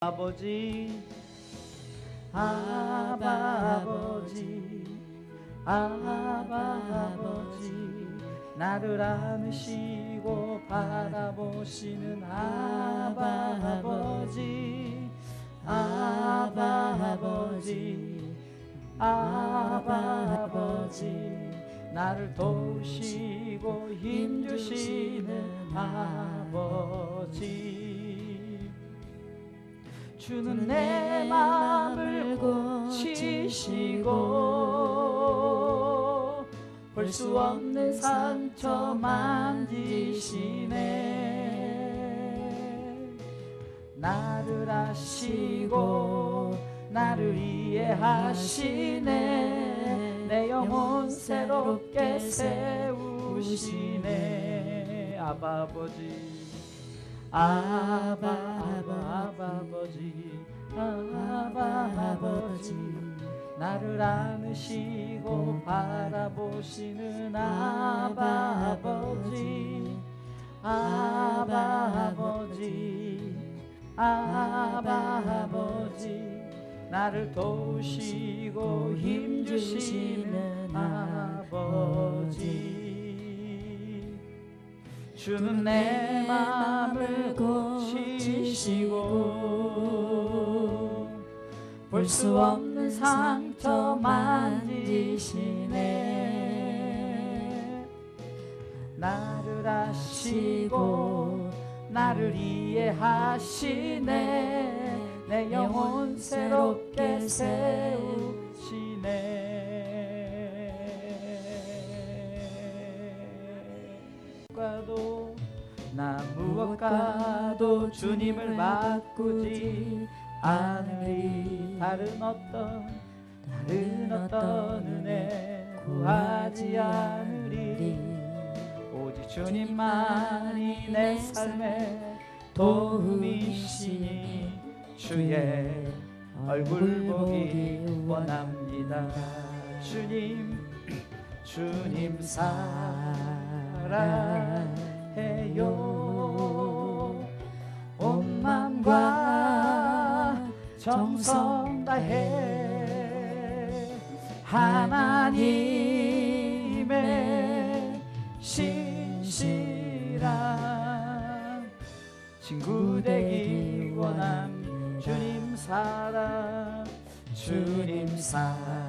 아버지, 아버지, 아버지, 나를 안으시고 바라보시는 아버지, 아버지, 아버지, 나를 도우시고 힘주시는 아버지. 주는 내 맘을 고치시고 볼 수 없는 상처 만지시네. 나를 아시고 나를 이해하시네. 내 영혼 새롭게 세우시네. 아버지, 아버지, 아버지, 나를 안으시고 바라보시는 아버지, 아버지, 아버지, 나를 도우시고 힘주시는 아버지. 주는 내 맘을 고치시고 볼 수 없는 상처 만지시네. 나를 아시고 나를 이해하시네. 내 영혼 새롭게 세우시네. 나 무엇과도 주님을 바꾸지 않으리. 다른 어떤 은혜 구하지 않으리. 오직 주님만이 내 삶의 도움이시니 주의 얼굴 보기 원합니다. 주님 사랑해요. 온 맘과 정성 다해 하나님의 신실한 친구 되기 원합니다. 주님 사랑해요.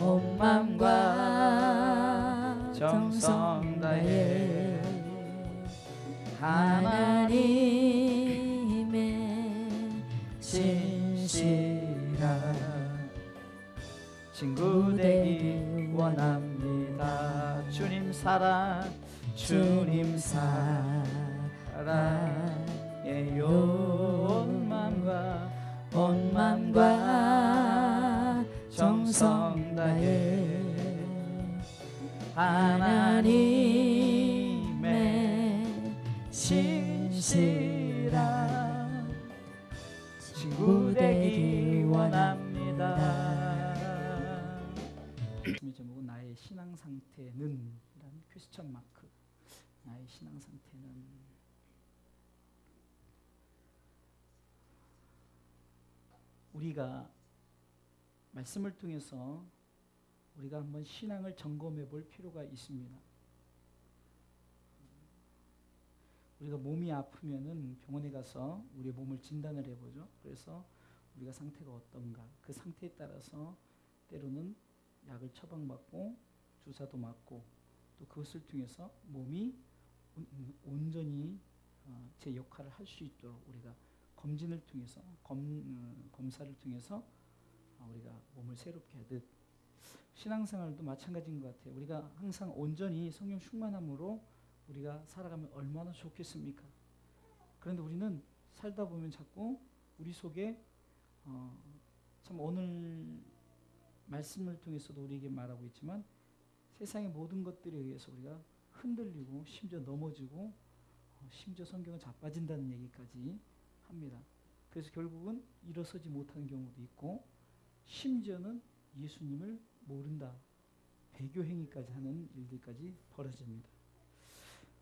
온 맘과 정성 다해 하나님의 신실한 친구 되기 원합니다. 주님 사랑해요. 온 맘과 정성 다해 하나님의 신실한 친구 되기 원합니다. 제목은 나의 신앙 상태는 이란 퀘스천 마크. 나의 신앙 상태는 우리가 말씀을 통해서 우리가 한번 신앙을 점검해 볼 필요가 있습니다. 우리가 몸이 아프면은 병원에 가서 우리의 몸을 진단을 해보죠. 그래서 우리가 상태가 어떤가, 그 상태에 따라서 때로는 약을 처방받고 주사도 맞고 또 그것을 통해서 몸이 온전히 제 역할을 할 수 있도록 우리가 검진을 통해서 검사를 통해서 우리가 몸을 새롭게 하듯 신앙생활도 마찬가지인 것 같아요. 우리가 항상 온전히 성령 충만함으로 우리가 살아가면 얼마나 좋겠습니까? 그런데 우리는 살다 보면 자꾸 우리 속에 참 오늘 말씀을 통해서도 우리에게 말하고 있지만 세상의 모든 것들에 의해서 우리가 흔들리고 심지어 넘어지고 심지어 성경은 자빠진다는 얘기까지 합니다. 그래서 결국은 일어서지 못하는 경우도 있고 심지어는 예수님을 모른다, 배교 행위까지 하는 일들까지 벌어집니다.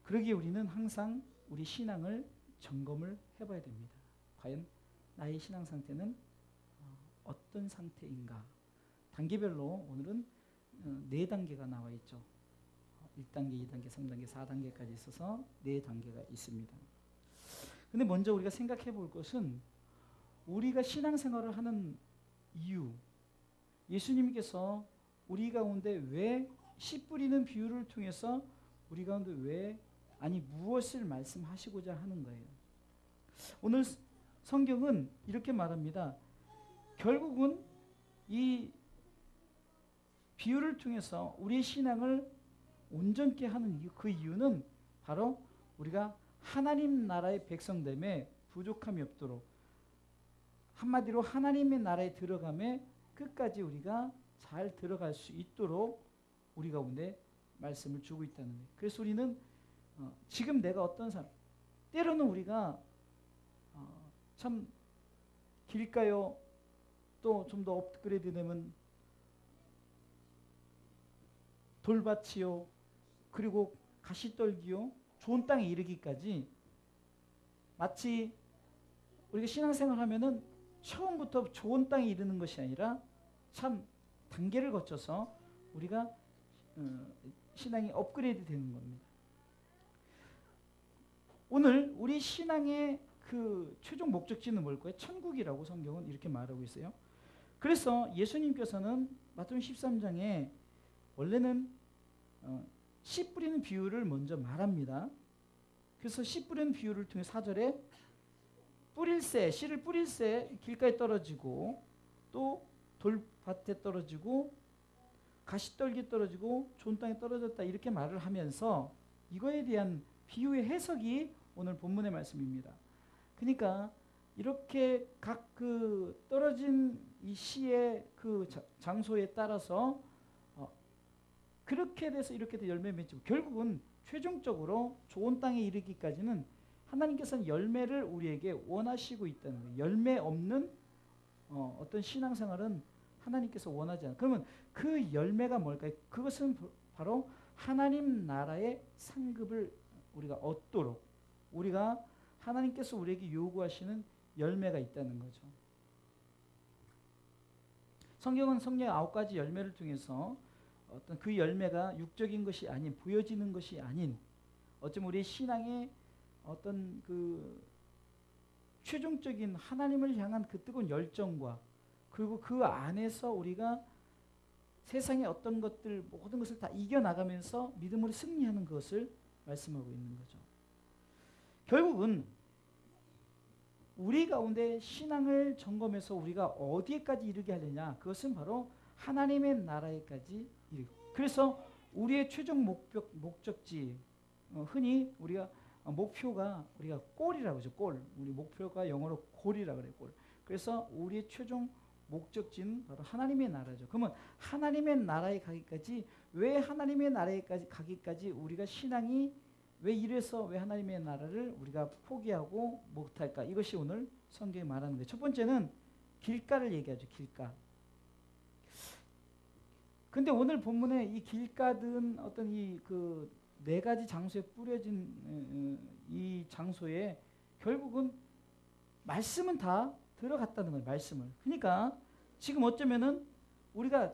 그러기에 우리는 항상 우리 신앙을 점검을 해봐야 됩니다. 과연 나의 신앙 상태는 어떤 상태인가? 단계별로 오늘은 4단계가 나와 있죠. 1단계, 2단계, 3단계, 4단계까지 있어서 4단계가 있습니다. 근데 먼저 우리가 생각해 볼 것은 우리가 신앙생활을 하는 이유, 예수님께서 우리 가운데 왜 씨 뿌리는 비유를 통해서 우리 가운데 무엇을 말씀하시고자 하는 거예요. 오늘 성경은 이렇게 말합니다. 결국은 이 비유를 통해서 우리의 신앙을 온전케 하는 이유, 그 이유는 바로 우리가 하나님 나라의 백성됨에 부족함이 없도록, 한마디로 하나님의 나라에 들어감에 끝까지 우리가 잘 들어갈 수 있도록 우리 가운데 말씀을 주고 있다는 거예요. 그래서 우리는 지금 내가 어떤 사람, 때로는 우리가 참 길까요? 또 좀 더 업그레이드 되면 돌밭이요, 그리고 가시떨기요, 좋은 땅에 이르기까지, 마치 우리가 신앙생활 하면은 처음부터 좋은 땅에 이르는 것이 아니라 참 단계를 거쳐서 우리가 신앙이 업그레이드 되는 겁니다. 오늘 우리 신앙의 그 최종 목적지는 뭘까요? 천국이라고 성경은 이렇게 말하고 있어요. 그래서 예수님께서는 마태복음 13장에 원래는 씨 뿌리는 비유를 먼저 말합니다. 그래서 씨 뿌리는 비유를 통해 4절에 씨를 뿌릴 새 길가에 떨어지고, 또 돌밭에 떨어지고, 가시떨기에 떨어지고, 좋은 땅에 떨어졌다, 이렇게 말을 하면서 이거에 대한 비유의 해석이 오늘 본문의 말씀입니다. 그러니까 이렇게 각 그 떨어진 이 씨의 그 장소에 따라서 그렇게 돼서 이렇게 돼 열매 맺고, 결국은 최종적으로 좋은 땅에 이르기까지는 하나님께서는 열매를 우리에게 원하시고 있다는 거예요. 열매 없는 어떤 신앙생활은 하나님께서 원하지 않아요. 그러면 그 열매가 뭘까요? 그것은 바로 하나님 나라의 상급을 우리가 얻도록, 우리가 하나님께서 우리에게 요구하시는 열매가 있다는 거죠. 성경은 성령의 9가지 열매를 통해서 어떤 그 열매가 육적인 것이 아닌, 보여지는 것이 아닌, 어쩌면 우리의 신앙의 어떤 그 최종적인 하나님을 향한 그 뜨거운 열정과, 그리고 그 안에서 우리가 세상의 어떤 것들, 모든 것을 다 이겨나가면서 믿음으로 승리하는 것을 말씀하고 있는 거죠. 결국은 우리 가운데 신앙을 점검해서 우리가 어디에까지 이르게 하느냐, 그것은 바로 하나님의 나라에까지 이르고, 그래서 우리의 최종 목적지, 흔히 우리가 목표가 우리가 골이라고 하죠. 골. 우리 목표가 영어로 골이라고 그래요. 골. 그래서 우리의 최종 목적지는 바로 하나님의 나라죠. 그러면 하나님의 나라에 가기까지, 왜 하나님의 나라에 가기까지 우리가 신앙이 왜 이래서 왜 하나님의 나라를 우리가 포기하고 못할까? 이것이 오늘 성경이 말하는 거예요. 첫 번째는 길가를 얘기하죠. 길가. 근데 오늘 본문에 이 길가든 어떤 이 그 4가지 장소에 뿌려진 이 장소에 결국은 말씀은 다 들어갔다는 거예요. 말씀을. 그러니까 지금 어쩌면은 우리가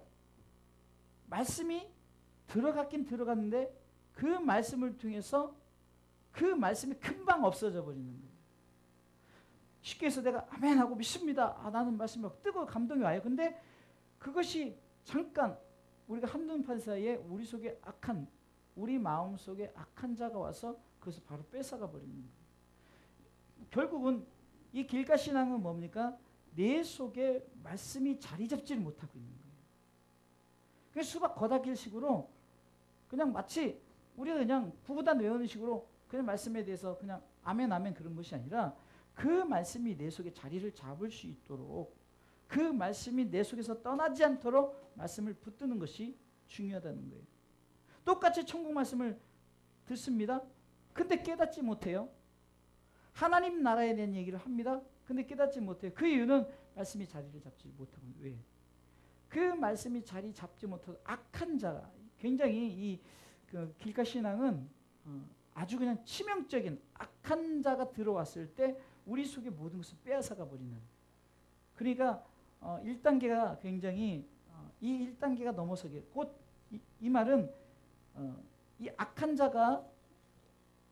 말씀이 들어갔긴 들어갔는데 그 말씀을 통해서 그 말씀이 금방 없어져 버리는 거예요. 쉽게 해서 내가 아멘 하고 믿습니다. 나는 말씀이 뜨거워 감동이 와요. 근데 그것이 잠깐 우리가 한눈판 사이에 우리 속에 우리 마음 속에 악한 자가 와서 그것을 바로 뺏어가 버리는 거예요. 결국은 이 길가 신앙은 뭡니까? 내 속에 말씀이 자리 잡지를 못하고 있는 거예요. 그래서 수박 거다길식으로 그냥 마치 우리가 그냥 구구단 외우는 식으로 그냥 말씀에 대해서 그냥 아멘 아멘 그런 것이 아니라, 그 말씀이 내 속에 자리를 잡을 수 있도록, 그 말씀이 내 속에서 떠나지 않도록 말씀을 붙드는 것이 중요하다는 거예요. 똑같이 천국 말씀을 듣습니다. 근데 깨닫지 못해요. 하나님 나라에 대한 얘기를 합니다. 근데 깨닫지 못해요. 그 이유는 말씀이 자리를 잡지 못하고. 왜? 그 말씀이 자리 잡지 못하고 악한 자가, 굉장히 이 그 길가 신앙은 아주 그냥 치명적인 악한 자가 들어왔을 때 우리 속의 모든 것을 빼앗아가 버리는. 그러니까 1단계가 굉장히 이 1단계가 넘어서게 곧 이 말은 이 악한 자가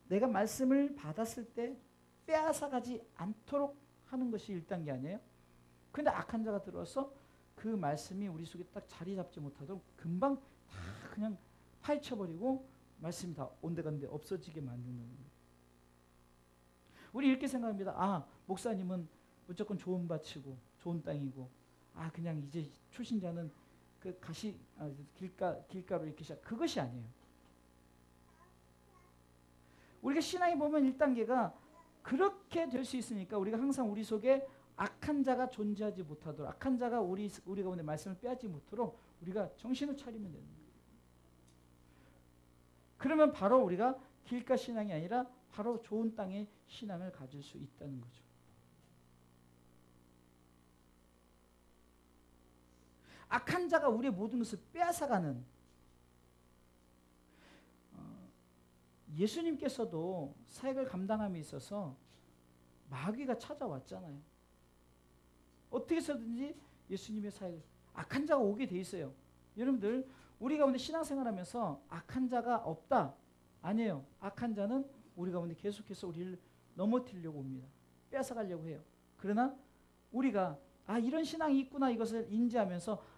내가 말씀을 받았을 때 빼앗아가지 않도록 하는 것이 1단계 아니에요? 근데 악한 자가 들어와서 그 말씀이 우리 속에 딱 자리 잡지 못하도록 금방 다 그냥 파헤쳐버리고 말씀이 다 온데간데 없어지게 만드는 거예요. 우리 이렇게 생각합니다. 아, 목사님은 무조건 좋은 밭이고 좋은 땅이고, 아, 그냥 이제 출신자는 그 길가로 이렇게 시작. 그것이 아니에요. 우리가 신앙에 보면 1단계가 그렇게 될 수 있으니까 우리가 항상 우리 속에 악한 자가 존재하지 못하도록, 악한 자가 우리 가운데 말씀을 빼앗지 못하도록 우리가 정신을 차리면 되는 거예요. 그러면 바로 우리가 길가 신앙이 아니라 바로 좋은 땅의 신앙을 가질 수 있다는 거죠. 악한 자가 우리의 모든 것을 빼앗아가는, 예수님께서도 사역을 감당함에 있어서 마귀가 찾아왔잖아요. 어떻게 해서든지 예수님의 사역을, 악한 자가 오게 돼 있어요. 여러분들 우리 가운데 신앙생활하면서 악한 자가 없다? 아니에요. 악한 자는 우리 가운데 계속해서 우리를 넘어뜨리려고 옵니다. 뺏어가려고 해요. 그러나 우리가 이런 신앙이 있구나, 이것을 인지하면서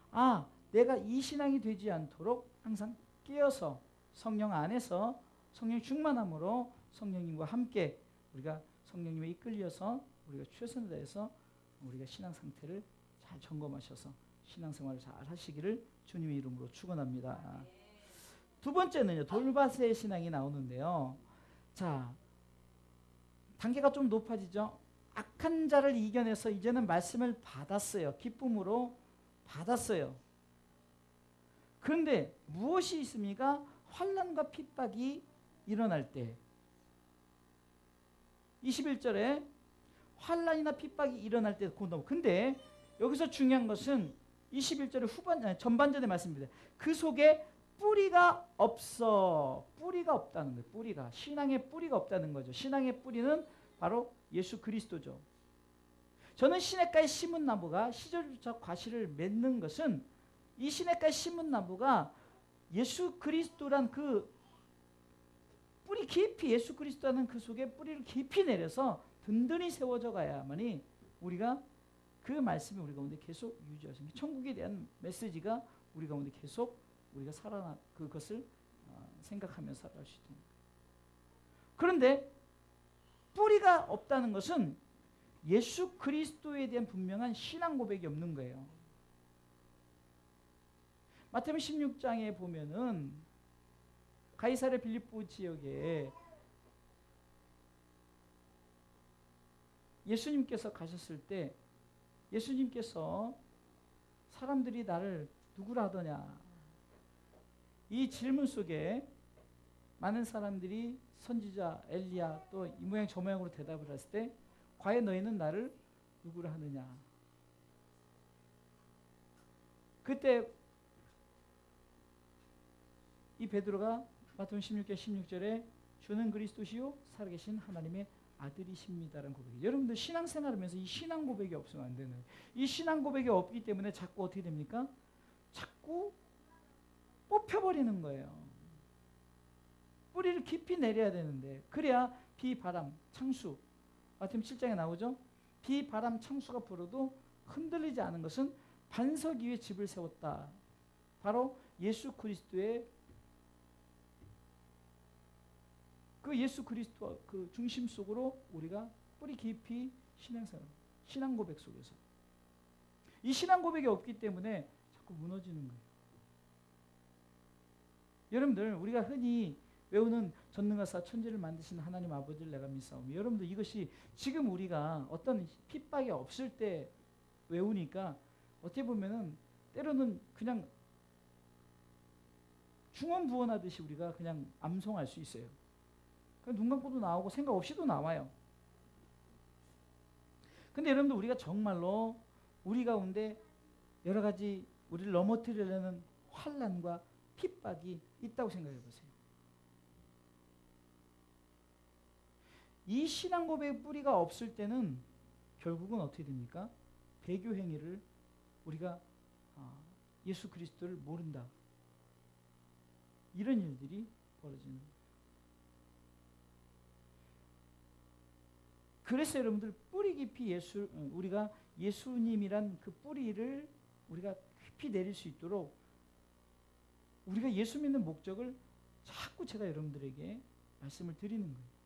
내가 이 신앙이 되지 않도록 항상 깨어서 성령 안에서 성령 충만함으로 성령님과 함께 우리가 성령님에 이끌려서 우리가 최선을 다해서 우리가 신앙 상태를 잘 점검하셔서 신앙생활을 잘 하시기를 주님의 이름으로 축원합니다. 두 번째는요, 돌밭의 신앙이 나오는데요. 자, 단계가 좀 높아지죠. 악한 자를 이겨내서 이제는 말씀을 받았어요. 기쁨으로 받았어요. 그런데 무엇이 있습니까? 환난과 핍박이 일어날 때, 21절에 환난이나 핍박이 일어날 때, 근데 여기서 중요한 것은 21절의 전반전의 말씀입니다. 그 속에 뿌리가 없어. 뿌리가 없다는 거예요. 뿌리가. 신앙의 뿌리가 없다는 거죠. 신앙의 뿌리는 바로 예수 그리스도죠. 저는 시냇가에 심은 나무가 시절조차 과실을 맺는 것은, 이 시냇가에 심은 나무가 예수 그리스도란 그 뿌리 깊이, 예수 그리스도라는 그 속에 뿌리를 깊이 내려서 든든히 세워져 가야만이 우리가 그 말씀이 우리 가운데 계속 유지할 수 있는, 천국에 대한 메시지가 우리 가운데 계속 우리가 그것을 생각하면서 살아갈 수 있는 거예요. 그런데 뿌리가 없다는 것은 예수 그리스도에 대한 분명한 신앙 고백이 없는 거예요. 마태복음 16장에 보면은 가이사랴 빌립보 지역에 예수님께서 가셨을 때 예수님께서 사람들이 나를 누구라 하더냐, 이 질문 속에 많은 사람들이 선지자 엘리야 또 이 모양 저 모양으로 대답을 했을 때, 과연 너희는 나를 누구라 하느냐. 그때 이 베드로가 마태복음 16장 16절에 주는 그리스도시요 살아계신 하나님의 아들이십니다라는 고백이에요. 여러분들 신앙생활하면서 이 신앙 고백이 없으면 안 되는 거예요. 이 신앙 고백이 없기 때문에 자꾸 어떻게 됩니까? 자꾸 뽑혀버리는 거예요. 뿌리를 깊이 내려야 되는데, 그래야 비, 바람, 창수, 마태복음 7장에 나오죠. 비, 바람, 창수가 불어도 흔들리지 않은 것은 반석 위에 집을 세웠다. 바로 예수 그리스도의 그 예수 그리스도 그 중심 속으로 우리가 뿌리 깊이 신앙생활, 신앙 고백 속에서, 이 신앙 고백이 없기 때문에 자꾸 무너지는 거예요. 여러분들 우리가 흔히 외우는 전능하사 천지를 만드신 하나님 아버지를 내가 믿사오며, 여러분들 이것이 지금 우리가 어떤 핍박이 없을 때 외우니까 어떻게 보면은 때로는 그냥 중언부언하듯이 우리가 그냥 암송할 수 있어요. 눈 감고도 나오고 생각 없이도 나와요. 근데 여러분들 우리가 정말로 우리 가운데 여러 가지 우리를 넘어뜨리려는 환난과 핍박이 있다고 생각해 보세요. 이 신앙 고백의 뿌리가 없을 때는 결국은 어떻게 됩니까? 배교 행위를 우리가 예수 그리스도를 모른다. 이런 일들이 벌어지는 거예요. 그래서 여러분들 뿌리 깊이 우리가 예수님이란 그 뿌리를 우리가 깊이 내릴 수 있도록 우리가 예수 믿는 목적을 자꾸 제가 여러분들에게 말씀을 드리는 거예요.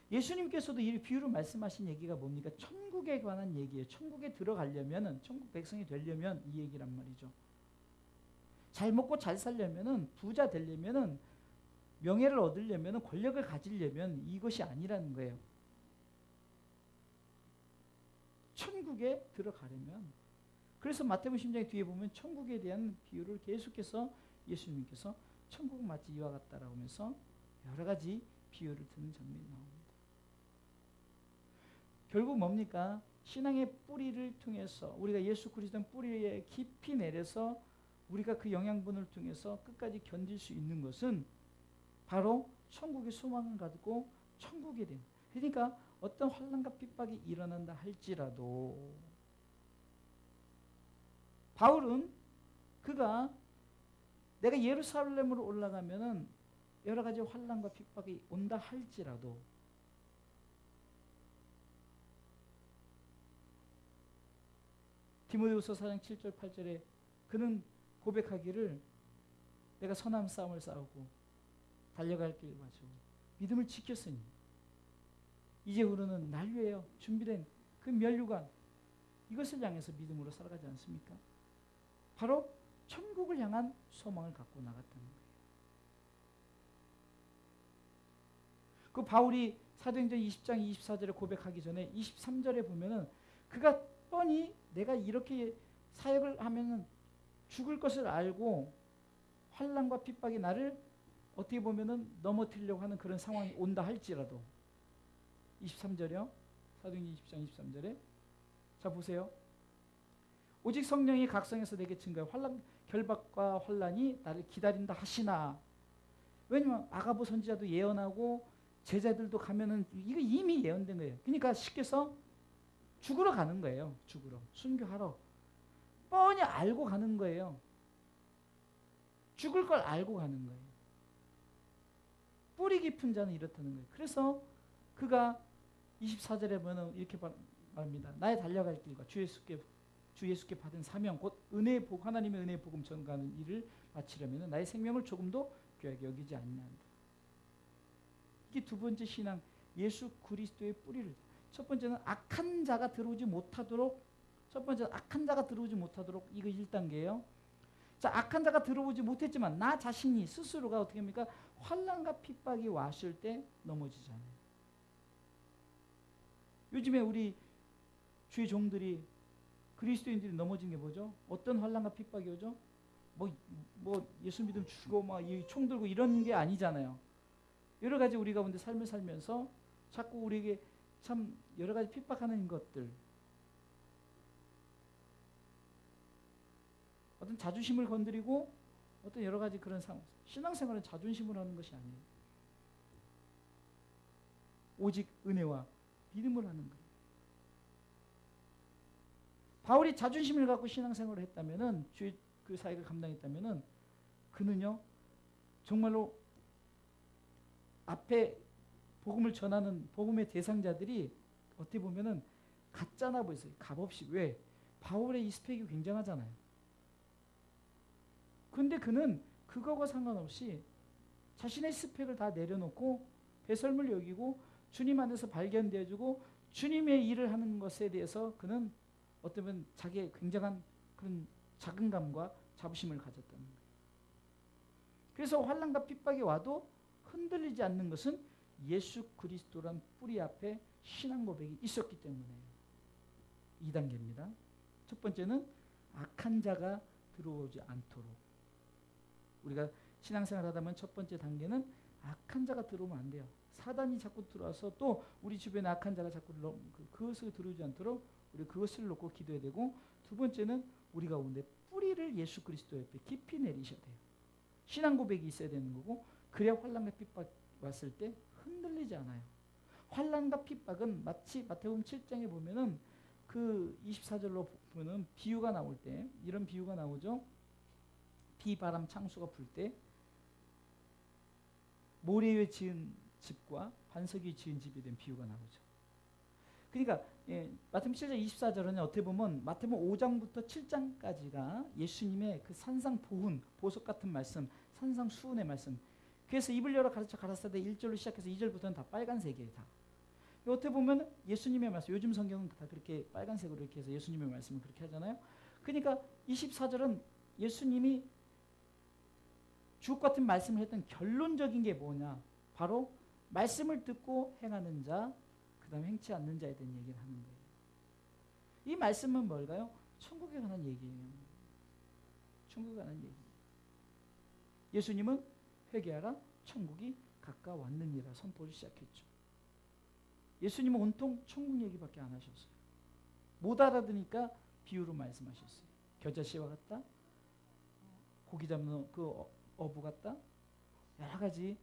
예수님께서도 이 비유로 말씀하신 얘기가 뭡니까? 천국에 관한 얘기예요. 천국에 들어가려면은, 천국 백성이 되려면 이 얘기란 말이죠. 잘 먹고 잘 살려면은, 부자 되려면은, 명예를 얻으려면은, 권력을 가지려면 이것이 아니라는 거예요. 천국에 들어가려면. 그래서 마태복음 10장 뒤에 보면 천국에 대한 비유를 계속해서 예수님께서 천국 마치 이와 같다라고 하면서 여러 가지 비유를 드는 장면이 나옵니다. 결국 뭡니까? 신앙의 뿌리를 통해서 우리가 예수 그리스도 뿌리에 깊이 내려서 우리가 그 영양분을 통해서 끝까지 견딜 수 있는 것은 바로 천국의 소망을 가지고 천국에 된. 그러니까 어떤 환난과 핍박이 일어난다 할지라도 바울은 그가 내가 예루살렘으로 올라가면은 여러 가지 환난과 핍박이 온다 할지라도 디모데후서 4장 7절 8절에 그는 고백하기를 내가 선한 싸움을 싸우고 달려갈 길을 마치고 믿음을 지켰으니 이제후로는 날 위하여 준비된 그 면류관 이것을 향해서 믿음으로 살아가지 않습니까? 바로 천국을 향한 소망을 갖고 나갔다는 거예요. 그 바울이 사도행전 20장 24절에 고백하기 전에 23절에 보면은 그가 뻔히 내가 이렇게 사역을 하면은 죽을 것을 알고 환난과 핍박이 나를 어떻게 보면은 넘어뜨리려고 하는 그런 상황이 온다 할지라도 23절이요. 사도행전 20장 23절에 자 보세요. 오직 성령이 각성해서 내게 증거해 결박과 환난이 나를 기다린다 하시나. 왜냐면 아가보 선지자도 예언하고 제자들도 가면은 이거 이미 예언된 거예요. 그러니까 쉽게 해서 죽으러 가는 거예요. 죽으러. 순교하러. 뻔히 알고 가는 거예요. 죽을 걸 알고 가는 거예요. 뿌리 깊은 자는 이렇다는 거예요. 그래서 그가 24절에 보면 이렇게 말합니다. 나의 달려갈 길과 주 예수께 받은 사명 곧 은혜의 복 하나님의 은혜의 복음 전가하는 일을 마치려면 나의 생명을 조금도 귀하게 여기지 않는다. 이게 두 번째 신앙 예수 그리스도의 뿌리를 첫 번째는 악한 자가 들어오지 못하도록 첫 번째는 악한 자가 들어오지 못하도록 이거 1단계예요. 자, 악한 자가 들어오지 못했지만 나 자신이 스스로가 어떻게 합니까? 환난과 핍박이 왔을 때 넘어지잖아요. 요즘에 우리 주의 종들이 그리스도인들이 넘어진 게 뭐죠? 어떤 환난과 핍박이 오죠? 뭐 예수 믿으면 죽고 막 총 들고 이런 게 아니잖아요. 여러 가지 우리 가운데 삶을 살면서 자꾸 우리에게 참 여러 가지 핍박하는 것들, 어떤 자존심을 건드리고 어떤 여러 가지 그런 상황. 신앙생활은 자존심으로 하는 것이 아니에요. 오직 은혜와 믿음을 하는 거예요. 바울이 자존심을 갖고 신앙생활을 했다면은 주의 그 사역을 감당했다면은 그는요 정말로 앞에 복음을 전하는 복음의 대상자들이 어떻게 보면은 가짜나 보였어요. 값없이. 왜? 바울의 이 스펙이 굉장하잖아요. 근데 그는 그거와 상관없이 자신의 스펙을 다 내려놓고 배설물 여기고 주님 안에서 발견되어주고 주님의 일을 하는 것에 대해서 그는 어쩌면 자기의 굉장한 그런 자긍감과 자부심을 가졌다는 거예요. 그래서 환난과 핍박이 와도 흔들리지 않는 것은 예수 그리스도란 뿌리 앞에 신앙 고백이 있었기 때문에요. 2단계입니다. 첫 번째는 악한 자가 들어오지 않도록. 우리가 신앙생활 하다 보면 첫 번째 단계는 악한 자가 들어오면 안 돼요. 사단이 자꾸 들어와서 또 우리 주변에 악한 자가 자꾸 그것을 들어오지 않도록 우리 그것을 놓고 기도해야 되고, 두 번째는 우리 가운데 뿌리를 예수 그리스도 옆에 깊이 내리셔야 돼요. 신앙 고백이 있어야 되는 거고, 그래야 환난과 핍박 왔을 때 흔들리지 않아요. 환난과 핍박은 마치 마태복음 7장에 보면은 그 24절로 보면은 비유가 나올 때 이런 비유가 나오죠. 비, 바람, 창수가 불 때 모래 위에 지은 집과 반석 위에 지은 집에 대한 비유가 나오죠. 그러니까 마태복음 7장 24절은 어떻게 보면 마태복음 5장부터 7장까지가 예수님의 그 산상보훈, 보석 같은 말씀, 산상수훈의 말씀. 그래서 입을 열어 가르쳐 가라사대 1절로 시작해서 2절부터는 다 빨간색이에요. 다. 어떻게 보면 예수님의 말씀, 요즘 성경은 다 그렇게 빨간색으로 이렇게 해서 예수님의 말씀을 그렇게 하잖아요. 그러니까 24절은 예수님이 주옥 같은 말씀을 했던 결론적인 게 뭐냐? 바로 말씀을 듣고 행하는 자, 그 다음에 행치 않는 자에 대한 얘기를 하는 거예요. 이 말씀은 뭘까요? 천국에 관한 얘기예요. 천국에 관한 얘기. 예수님은 회개하라, 천국이 가까웠느니라 선포를 시작했죠. 예수님은 온통 천국 얘기밖에 안 하셨어요. 못 알아듣으니까 비유로 말씀하셨어요. 겨자씨와 같다, 고기 잡는 그 어부 같다, 여러 가지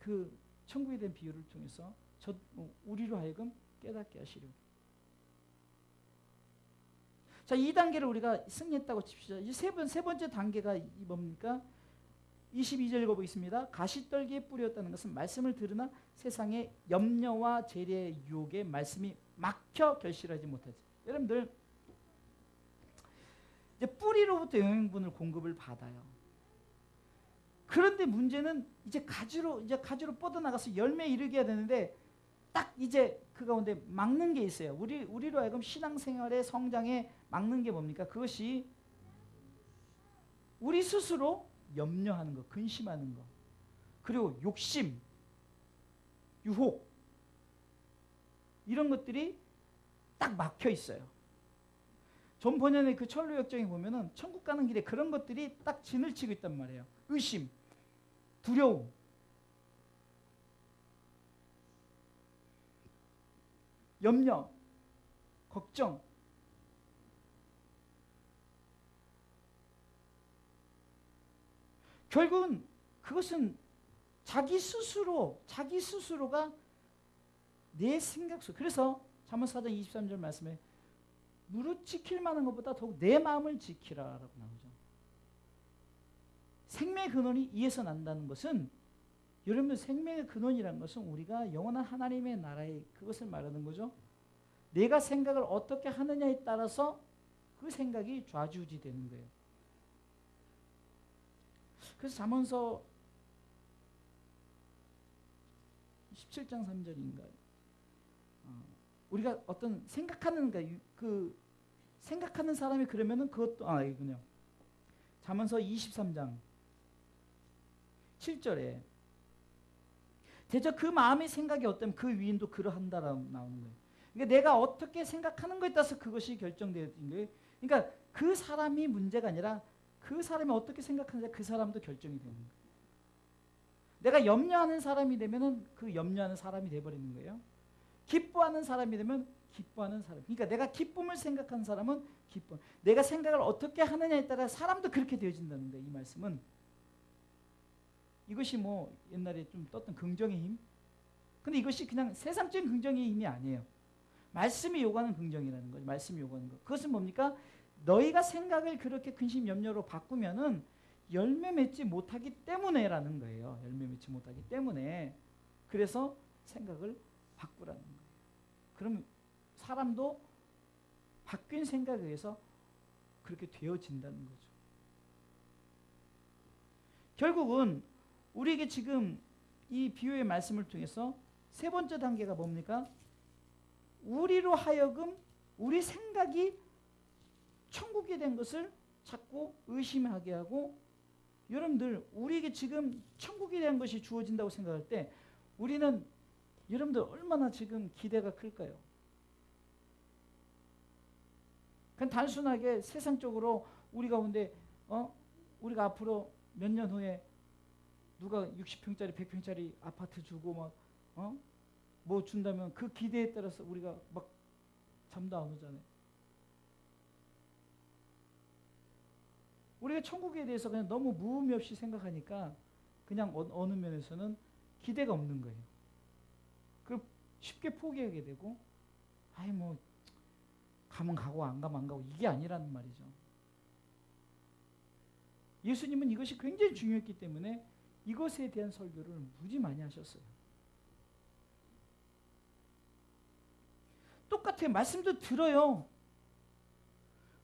그 천국에 대한 비유를 통해서 우리로 하여금 깨닫게 하시려고. 자, 이 단계를 우리가 승리했다고 칩시다. 이 세 번째 단계가 뭡니까? 22절 읽어보겠습니다. 가시떨기에 뿌렸다는 것은 말씀을 들으나 세상의 염려와 재래의 유혹에 말씀이 막혀 결실하지 못하지. 여러분들 이제 뿌리로부터 영양분을 공급을 받아요. 그런데 문제는 이제 가지로 뻗어나가서 열매에 이르게 해야 되는데 딱 이제 그 가운데 막는 게 있어요. 우리로 하여금 신앙생활의 성장에 막는 게 뭡니까? 그것이 우리 스스로 염려하는 거, 근심하는 거, 그리고 욕심, 유혹, 이런 것들이 딱 막혀 있어요. 존 번연의 그 철로역정에 보면은 천국 가는 길에 그런 것들이 딱 진을 치고 있단 말이에요. 의심, 두려움, 염려, 걱정. 결국은 그것은 자기 스스로가 내 생각 속. 그래서 잠언 4장 23절 말씀에 무릇 지킬 만한 것보다 더욱 내 마음을 지키라라고 나오죠. 생명의 근원이 이에서 난다는 것은, 여러분들 생명의 근원이라는 것은 우리가 영원한 하나님의 나라의 그것을 말하는 거죠. 내가 생각을 어떻게 하느냐에 따라서 그 생각이 좌지우지되는 거예요. 그래서 잠언서 17장 3절인가 우리가 어떤 생각하는 생각하는 사람이 그러면은 그것도 이군요. 잠언서 23장 7절에 대저 그 마음의 생각이 어때면 그 위인도 그러한다라고 나오는 거예요. 그러니까 내가 어떻게 생각하는 것에 따라서 그것이 결정되는 거예요. 그러니까 그 사람이 문제가 아니라 그 사람이 어떻게 생각하는지 그 사람도 결정이 되는 거예요. 내가 염려하는 사람이 되면은 그 염려하는 사람이 돼버리는 거예요. 기뻐하는 사람이 되면 기뻐하는 사람. 그러니까 내가 기쁨을 생각하는 사람은 기쁨. 내가 생각을 어떻게 하느냐에 따라 사람도 그렇게 되어진다는 거예요. 이 말씀은. 이것이 뭐 옛날에 좀 떴던 긍정의 힘. 근데 이것이 그냥 세상적인 긍정의 힘이 아니에요. 말씀이 요구하는 긍정이라는 거죠. 말씀이 요구하는 것. 그것은 뭡니까? 너희가 생각을 그렇게 근심 염려로 바꾸면은 열매 맺지 못하기 때문에라는 거예요. 열매 맺지 못하기 때문에. 그래서 생각을 바꾸라는 거예요. 그럼 사람도 바뀐 생각에 의해서 그렇게 되어진다는 거죠. 결국은 우리에게 지금 이 비유의 말씀을 통해서 세 번째 단계가 뭡니까? 우리로 하여금 우리 생각이 천국이 된 것을 자꾸 의심하게 하고, 여러분들 우리에게 지금 천국이 된 것이 주어진다고 생각할 때 우리는 여러분들 얼마나 지금 기대가 클까요? 그냥 단순하게 세상적으로 우리 가운데 우리가 앞으로 몇 년 후에 누가 60평짜리 100평짜리 아파트 주고 막 뭐 준다면 그 기대에 따라서 우리가 막 잠도 안 오잖아요. 우리가 천국에 대해서 그냥 너무 무의미 없이 생각하니까 그냥 어느 면에서는 기대가 없는 거예요. 그 쉽게 포기하게 되고, 아이 뭐 가면 가고 안 가면 안 가고, 이게 아니라는 말이죠. 예수님은 이것이 굉장히 중요했기 때문에 이것에 대한 설교를 무지 많이 하셨어요. 똑같아요. 말씀도 들어요.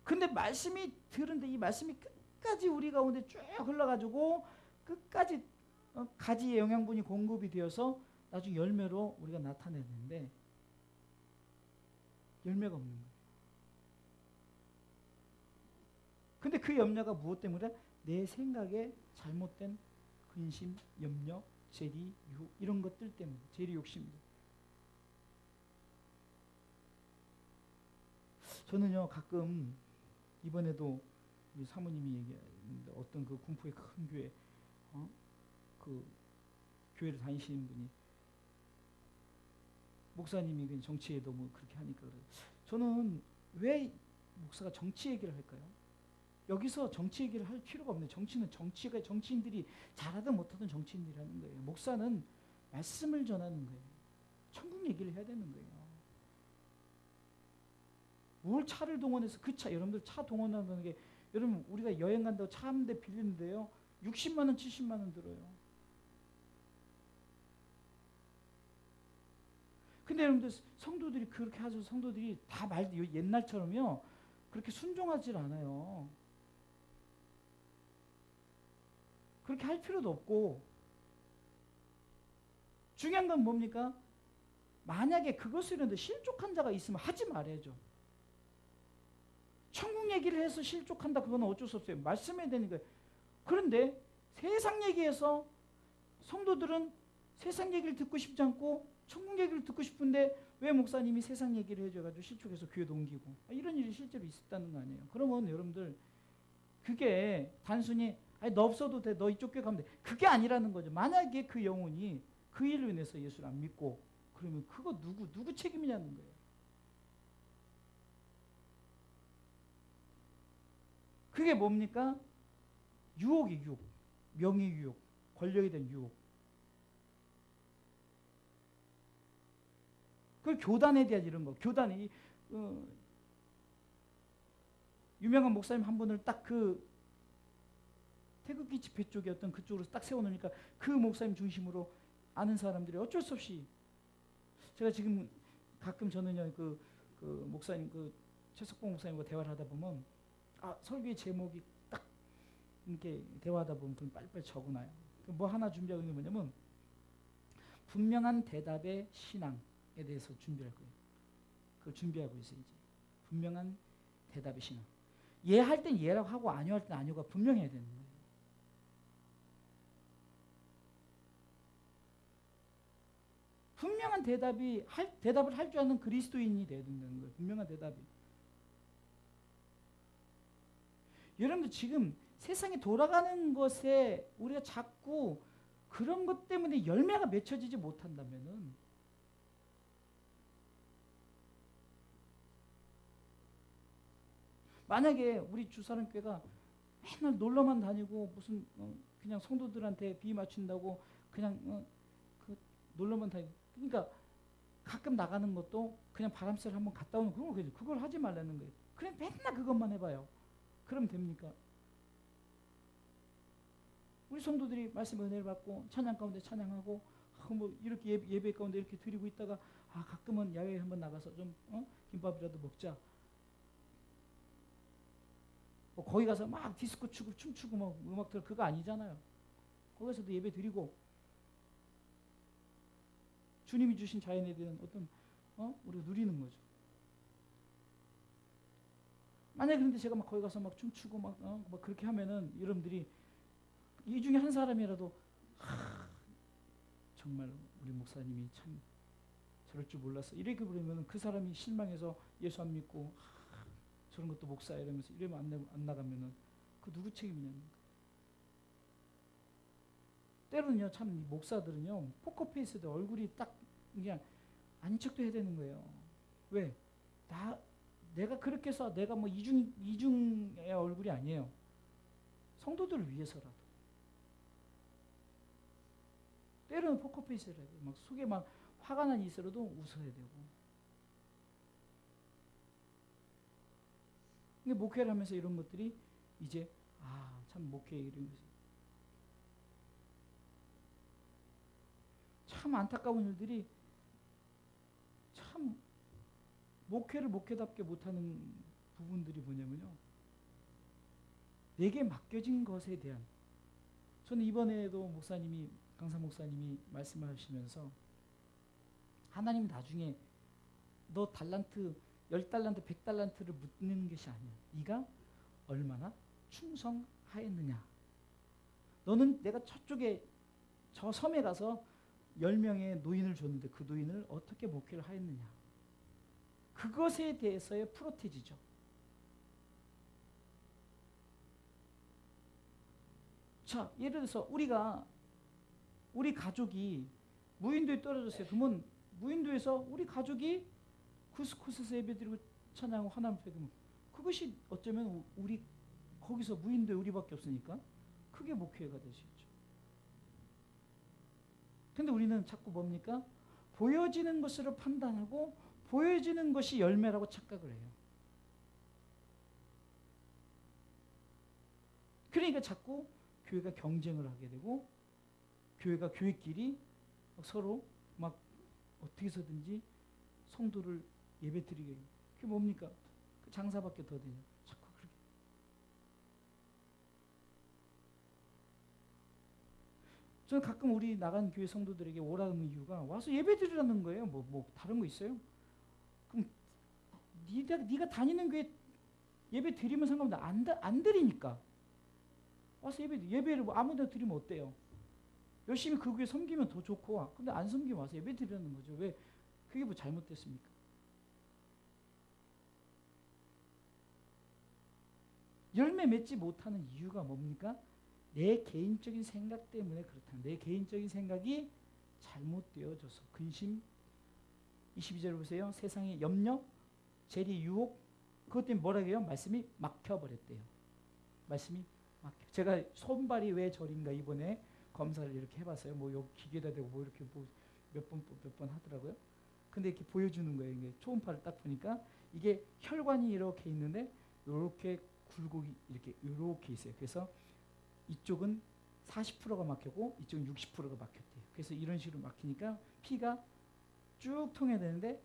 근데 말씀이 들은데 이 말씀이 끝까지 우리 가운데 쭉 흘러가지고 끝까지 가지의 영양분이 공급이 되어서 나중에 열매로 우리가 나타내는데 열매가 없는 거예요. 근데 그 염려가 무엇 때문에? 내 생각에 잘못된 근심, 염려, 재리, 유혹 이런 것들 때문에, 재리, 욕심들. 저는요 가끔 이번에도 우리 사모님이 얘기하는데 어떤 그 군포의 큰 교회, 그 교회를 다니시는 분이 목사님이 정치에 너무 그렇게 하니까 그래요. 저는 왜 목사가 정치 얘기를 할까요? 여기서 정치 얘기를 할 필요가 없네요. 정치는 정치인들이 잘하든 못하든 정치인들이 하는 거예요. 목사는 말씀을 전하는 거예요. 천국 얘기를 해야 되는 거예요. 뭘 차를 동원해서 그 차, 여러분들 차 동원하는 게, 여러분 우리가 여행 간다고 차 한 대 빌리는데요 60만 원 70만 원 들어요. 근데 여러분들 성도들이 그렇게 하죠. 성도들이 다 옛날처럼요 그렇게 순종하질 않아요. 그렇게 할 필요도 없고, 중요한 건 뭡니까? 만약에 그것을 이런데 실족한 자가 있으면 하지 말아야죠. 천국 얘기를 해서 실족한다, 그건 어쩔 수 없어요. 말씀해야 되는 거예요. 그런데 세상 얘기해서 성도들은 세상 얘기를 듣고 싶지 않고 천국 얘기를 듣고 싶은데 왜 목사님이 세상 얘기를 해줘가지고 실족해서 교회도 옮기고, 이런 일이 실제로 있었다는 거 아니에요. 그러면 여러분들 그게 단순히 아니 너 없어도 돼, 너 이쪽 교회 가면 돼, 그게 아니라는 거죠. 만약에 그 영혼이 그 일로 인해서 예수를 안 믿고 그러면 그거 누구 책임이냐는 거예요. 그게 뭡니까? 유혹이 유혹. 명예 유혹. 권력에 대한 유혹. 그 교단에 대한 이런 거. 교단이 유명한 목사님 한 분을 딱 그 태극기 집회 쪽에 어떤 그쪽으로 딱 세워놓으니까 그 목사님 중심으로 아는 사람들이 어쩔 수 없이, 제가 지금 가끔 저는요 그 목사님 그 최석봉 목사님과 대화를 하다 보면 설교의 제목이 딱 이렇게 대화하다 보면 그럼 빨리빨리 적어놔요. 뭐 하나 준비하고 있는 게 뭐냐면 분명한 대답의 신앙에 대해서 준비할 거예요. 그걸 준비하고 있어요. 이제 분명한 대답의 신앙. 예 할 땐 예라고 하고 아니요 할 땐 아니요가 분명해야 되는 거예요. 분명한 대답을 할 줄 아는 그리스도인이 돼야 된다는 거예요. 분명한 대답이. 여러분들 지금 세상이 돌아가는 것에 우리가 자꾸 그런 것 때문에 열매가 맺혀지지 못한다면은 만약에 우리 주사랑교회가 맨날 놀러만 다니고 무슨 그냥 성도들한테 비위 맞춘다고 그냥 그 놀러만 다니고, 그러니까 가끔 나가는 것도 그냥 바람쐬러 한번 갔다 오는 그런 거죠. 그걸 하지 말라는 거예요. 그냥 맨날 그것만 해봐요. 그럼 됩니까? 우리 성도들이 말씀의 은혜를 받고 찬양 가운데 찬양하고 뭐 이렇게 예배 가운데 이렇게 드리고 있다가 가끔은 야외에 한번 나가서 좀 김밥이라도 먹자. 뭐 거기 가서 막 디스코 추고 춤추고 막 음악 들어, 그거 아니잖아요. 거기서도 예배 드리고 주님이 주신 자연에 대한 어떤 우리가 누리는 거죠. 만약에 그런데 제가 막 거기 가서 막 춤추고 막 그렇게 하면은 여러분들이 이 중에 한 사람이라도 정말 우리 목사님이 참 저럴 줄 몰랐어 이렇게 부르면 그 사람이 실망해서 예수 안 믿고 저런 것도 목사야 이러면서 이러면 안 나가면은 그 누구 책임이냐는 거예요. 때로는요 참 목사들은요 포커페이스도 얼굴이 딱 그냥 아닌 척도 해야 되는 거예요. 왜? 내가 그렇게 해서 내가 뭐 이중의 얼굴이 아니에요. 성도들을 때로는 포커페이스를 해야 돼요. 막 속에 막 화가 난 일이라도 웃어야 되고. 이게 목회를 하면서 이런 것들이 이제 참 목회 이런 것이 참 안타까운 일들이 참 목회를 목회답게 못하는 부분들이 뭐냐면요. 내게 맡겨진 것에 대한 저는 이번에도 목사님이 강사 목사님이 말씀하시면서 하나님 나중에 너 달란트 10달란트 100달란트를 묻는 것이 아니야. 네가 얼마나 충성하였느냐. 너는 내가 저쪽에 저 섬에 가서 10명의 노인을 줬는데 그 노인을 어떻게 목회를 하였느냐. 그것에 대해서의 프로테지죠. 자, 예를 들어서 우리 가족이 무인도에 떨어졌어요. 그러면 무인도에서 우리 가족이 쿠스코스에서 예배드리고 찬양하고 하나님 앞에 그러면 그것이 어쩌면 우리 거기서 무인도에 우리밖에 없으니까 그게 목회가 될 수 있죠. 근데 우리는 자꾸 뭡니까? 보여지는 것으로 판단하고 보여지는 것이 열매라고 착각을 해요. 그러니까 자꾸 교회가 경쟁을 하게 되고 교회가 교회끼리 서로 막 어떻게 해서든지 성도를 예배드리게 해요. 그게 뭡니까? 그 장사밖에 더 되냐. 자꾸 그렇게. 저는 가끔 우리 나간 교회 성도들에게 오라는 이유가 와서 예배드리라는 거예요. 뭐 다른 거 있어요? 그럼 네가 다니는 교회 예배 드리면 상관없는데 안 드리니까 와서 예배를 뭐 아무데나 드리면 어때요? 열심히 그 교회 섬기면 더 좋고 근데 안 섬기면 와서 예배 드리라는 거죠. 왜? 그게 뭐 잘못됐습니까? 열매 맺지 못하는 이유가 뭡니까? 내 개인적인 생각 때문에 그렇다. 내 개인적인 생각이 잘못되어져서 근심 22절 보세요. 세상의 염려, 재리, 유혹 그것 때문에 뭐라고 해요? 말씀이 막혀버렸대요. 말씀이 막혀. 제가 손발이 왜 저린가 이번에 검사를 이렇게 해봤어요. 뭐 여기 기계다 대고 뭐 이렇게 뭐 몇 번 하더라고요. 근데 이렇게 보여주는 거예요. 이게 초음파를 딱 보니까 이게 혈관이 이렇게 있는데 이렇게 굴곡이 이렇게 있어요. 그래서 이쪽은 40%가 막혔고 이쪽은 60%가 막혔대요. 그래서 이런 식으로 막히니까 피가 쭉 통해야 되는데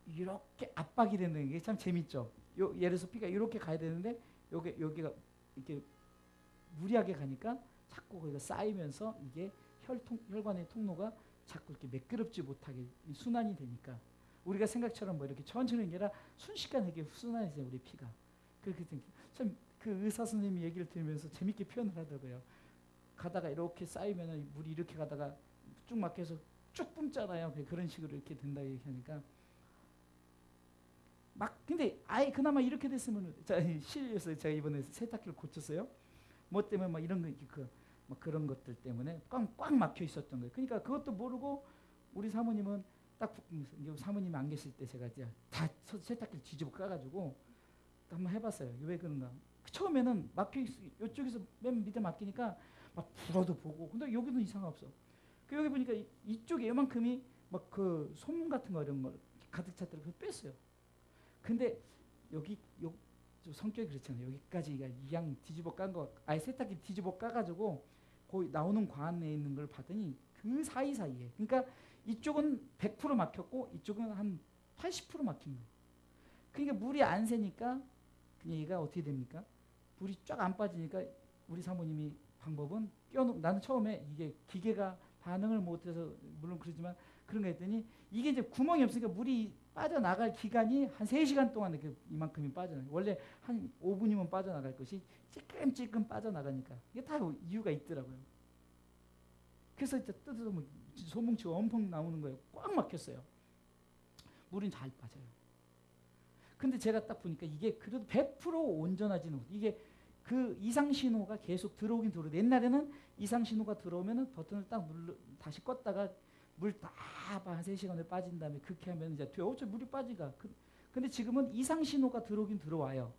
이렇게 압박이 되는 게 참 재밌죠. 예를 들어서 피가 이렇게 가야 되는데 여기가 이렇게 무리하게 가니까 자꾸 거기가 쌓이면서 이게 혈관의 통로가 자꾸 이렇게 매끄럽지 못하게 순환이 되니까 우리가 생각처럼 뭐 이렇게 천천히 아니라 순식간에 이렇게 순환해져요. 우리 피가. 그렇게 참 그 의사 선생님이 얘기를 들으면서 재밌게 표현을 하더라고요. 가다가 이렇게 쌓이면 물이 이렇게 가다가 쭉 막혀서 쭉 뿜잖아요. 그런 식으로 이렇게 된다 얘기하니까 근데 아예 그나마 이렇게 됐으면 실에서 제가 이번에 세탁기를 고쳤어요. 뭐 때문에 막 이런 거 막 그런 것들 때문에 꽉 막혀 있었던 거예요. 그러니까 그것도 모르고 우리 사모님은 딱 사모님이 안 계실 때 제가 이제 다 세탁기를 뒤집어 까가지고 한번 해봤어요. 왜 그런가? 처음에는 막혀 이쪽에서 맨 밑에 막히니까 막 불어도 보고 근데 여기는 이상 없어. 그 여기 보니까 이쪽에 이만큼이 막 그 솜 같은 거 이런 거 가득 찼더라고. 그래서 뺐어요. 근데 여기 성격이 그렇잖아요. 여기까지 이양 뒤집어 깐 거 아예 세탁기 뒤집어 까가지고 거기 나오는 관에 있는 걸 봤더니 그 사이사이에 그러니까 이쪽은 100% 막혔고 이쪽은 한 80% 막힌 거예요. 그러니까 물이 안 새니까 그냥 얘가 어떻게 됩니까? 물이 쫙 안 빠지니까 우리 사모님이 방법은 나는 처음에 이게 기계가 반응을 못해서 물론 그러지만 그런 거 했더니 이게 이제 구멍이 없으니까 물이 빠져나갈 기간이 한 3시간 동안 이만큼이 빠져나가요. 원래 한 5분이면 빠져나갈 것이 찔끔찔끔 빠져나가니까 이게 다 이유가 있더라고요. 그래서 이제 뜯어서 뭐 소뭉치가 엄청 나오는 거예요. 꽉 막혔어요. 물은 잘 빠져요. 근데 제가 딱 보니까 이게 그래도 100% 온전하지는 못해요. 이게 그 이상 신호가 계속 들어오긴 들어오는데 옛날에는 이상 신호가 들어오면은 버튼을 딱 다시 껐다가 물 다 한 3시간을 빠진 다음에 그렇게 하면 이제 어차피 물이 빠지가. 근데 지금은 이상 신호가 들어오긴 들어와요.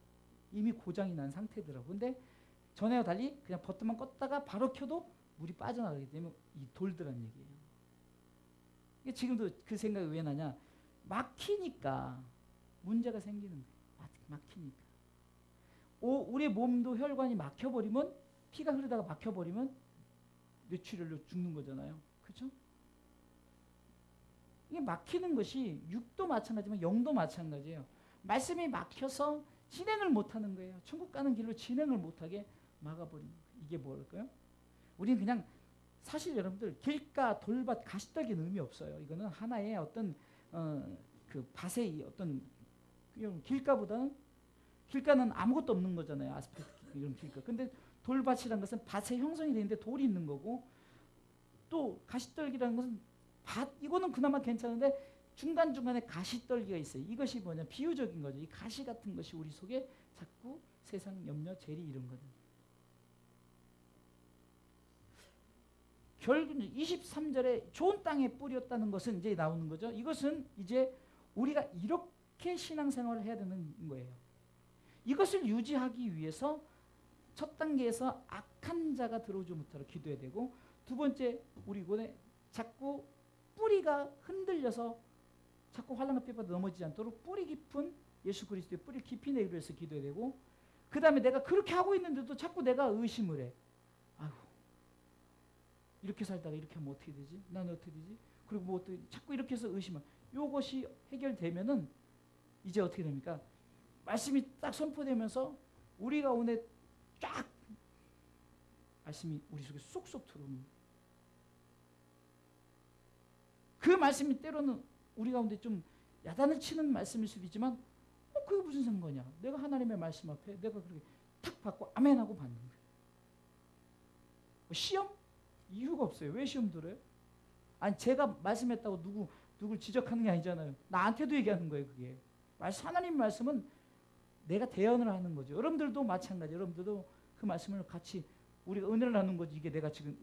이미 고장이 난 상태더라고. 근데 전에와 달리 그냥 버튼만 껐다가 바로 켜도 물이 빠져나가기 때문에 이 돌더란 얘기예요. 지금도 그 생각이 왜 나냐? 막히니까 문제가 생기는 거예요. 막히니까. 우리 몸도 혈관이 막혀버리면, 피가 흐르다가 막혀버리면 뇌출혈로 죽는 거잖아요. 그렇죠? 이게 막히는 것이 육도 마찬가지지만 영도 마찬가지예요. 말씀이 막혀서 진행을 못하는 거예요. 천국 가는 길로 진행을 못하게 막아버리는 거예요. 이게 뭘까요? 우리는 그냥 사실 여러분들 길가, 돌밭, 가시떨기는 의미 없어요. 이거는 하나의 어떤 그 밭의 어떤 길가는 아무것도 없는 거잖아요. 아스팔트 이런 길가. 근데 돌밭이라는 것은 밭에 형성이 되는데 돌이 있는 거고, 또 가시떨기라는 것은 이거는 그나마 괜찮은데 중간중간에 가시떨기가 있어요. 이것이 뭐냐? 비유적인 거죠. 이 가시 같은 것이 우리 속에 자꾸 세상 염려, 재리 이런 거든. 결국 23절에 좋은 땅에 뿌렸다는 것은 이제 나오는 거죠. 이것은 이제 우리가 이렇게 신앙생활을 해야 되는 거예요. 이것을 유지하기 위해서 첫 단계에서 악한 자가 들어오지 못하도록 기도해야 되고, 두 번째 우리 이번에 자꾸 뿌리가 흔들려서 자꾸 환난과 핍박에 넘어지지 않도록 뿌리 깊은 예수 그리스도의 뿌리 깊이 내기로 해서 기도해야 되고, 그 다음에 내가 그렇게 하고 있는데도 자꾸 내가 의심을 해. 아이고, 이렇게 살다가 이렇게 하면 어떻게 되지? 나는 어떻게 되지? 그리고 뭐 어떻게 자꾸 이렇게 해서 의심을. 이것이 해결되면은 이제 어떻게 됩니까? 말씀이 딱 선포되면서 우리가 오늘 쫙 말씀이 우리 속에 쏙쏙 들어오는, 그 말씀이 때로는 우리 가운데 좀 야단을 치는 말씀일 수도 있지만, 그게 무슨 상관이야? 내가 하나님의 말씀 앞에 내가 그렇게 탁 받고 아멘하고 받는 거예요. 시험? 이유가 없어요. 왜 시험 들어요? 아니 제가 말씀했다고 누굴 지적하는 게 아니잖아요. 나한테도 얘기하는 거예요. 그게 하나님 말씀은 내가 대언을 하는 거죠. 여러분들도 마찬가지. 여러분들도 그 말씀을 같이 우리가 은혜를 나누는 거지. 이게 내가 지금